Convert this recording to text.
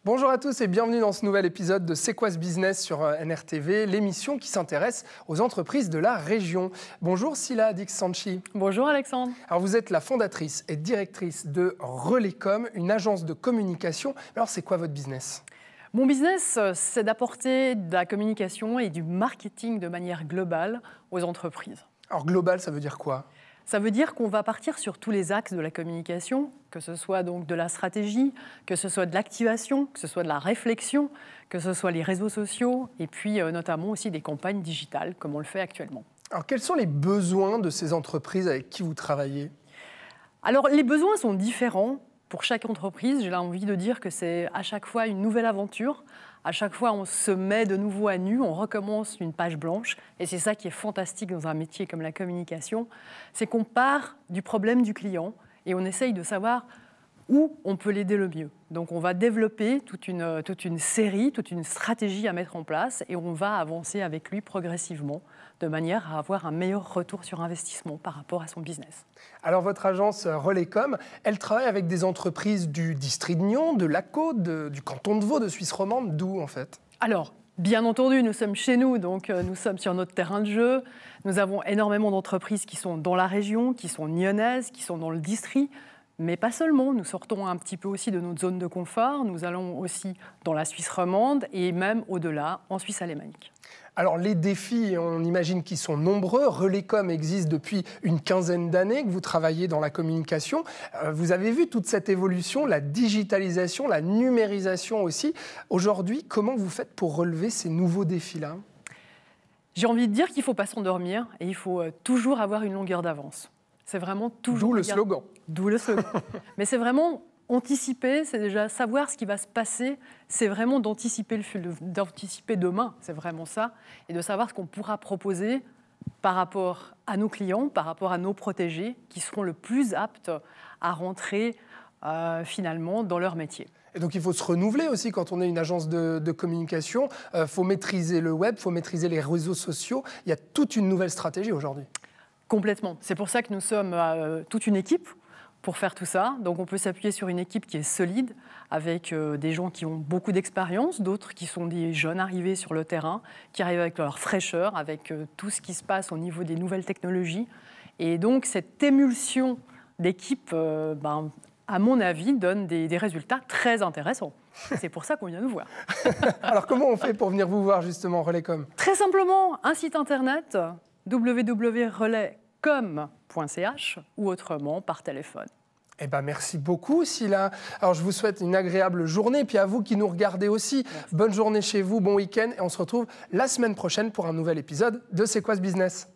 Bonjour à tous et bienvenue dans ce nouvel épisode de C'est quoi ce business sur NRTV, l'émission qui s'intéresse aux entreprises de la région. Bonjour Sila Dix-Sanchi. Bonjour Alexandre. Alors vous êtes la fondatrice et directrice de Relaycom, une agence de communication. Alors c'est quoi votre business ? Mon business, c'est d'apporter de la communication et du marketing de manière globale aux entreprises. Alors global, ça veut dire quoi ? Ça veut dire qu'on va partir sur tous les axes de la communication, que ce soit donc de la stratégie, que ce soit de l'activation, que ce soit de la réflexion, que ce soit les réseaux sociaux et puis notamment aussi des campagnes digitales comme on le fait actuellement. Alors quels sont les besoins de ces entreprises avec qui vous travaillez ? Alors les besoins sont différents pour chaque entreprise. J'ai envie de dire que c'est à chaque fois une nouvelle aventure. À chaque fois, on se met de nouveau à nu, on recommence une page blanche. Et c'est ça qui est fantastique dans un métier comme la communication, c'est qu'on part du problème du client et on essaye de savoir où on peut l'aider le mieux. Donc on va développer toute une série, toute une stratégie à mettre en place et on va avancer avec lui progressivement de manière à avoir un meilleur retour sur investissement par rapport à son business. Alors votre agence Relaycom, elle travaille avec des entreprises du district de Nyon, de l'ACO, du canton de Vaud, de Suisse romande, d'où en fait ? Alors, bien entendu, nous sommes chez nous, donc nous sommes sur notre terrain de jeu. Nous avons énormément d'entreprises qui sont dans la région, qui sont nyonnaises, qui sont dans le district. Mais pas seulement, nous sortons un petit peu aussi de notre zone de confort, nous allons aussi dans la Suisse romande et même au-delà, en Suisse alémanique. Alors les défis, on imagine qu'ils sont nombreux. Relaycom existe depuis une quinzaine d'années, que vous travaillez dans la communication. Vous avez vu toute cette évolution, la digitalisation, la numérisation aussi. Aujourd'hui, comment vous faites pour relever ces nouveaux défis-là ? J'ai envie de dire qu'il ne faut pas s'endormir et il faut toujours avoir une longueur d'avance. C'est vraiment toujours... D'où le slogan. D'où le slogan. Mais c'est vraiment anticiper, c'est déjà savoir ce qui va se passer, c'est vraiment d'anticiper demain, c'est vraiment ça, et de savoir ce qu'on pourra proposer par rapport à nos clients, par rapport à nos protégés, qui seront le plus aptes à rentrer finalement dans leur métier. Et donc il faut se renouveler aussi quand on est une agence de communication, il faut maîtriser le web, il faut maîtriser les réseaux sociaux, il y a toute une nouvelle stratégie aujourd'hui. Complètement. C'est pour ça que nous sommes toute une équipe pour faire tout ça. Donc on peut s'appuyer sur une équipe qui est solide, avec des gens qui ont beaucoup d'expérience, d'autres qui sont des jeunes arrivés sur le terrain, qui arrivent avec leur fraîcheur, avec tout ce qui se passe au niveau des nouvelles technologies. Et donc cette émulsion d'équipe, à mon avis, donne des résultats très intéressants. C'est pour ça qu'on vient nous voir. Alors comment on fait pour venir vous voir justement, Relaycom ? Très simplement, un site internet www.relaycom.ch ou autrement par téléphone. Eh ben, merci beaucoup, Sila. Alors, je vous souhaite une agréable journée. Puis à vous qui nous regardez aussi, bonne journée chez vous, bon week-end. Et on se retrouve la semaine prochaine pour un nouvel épisode de C'est quoi ce business ?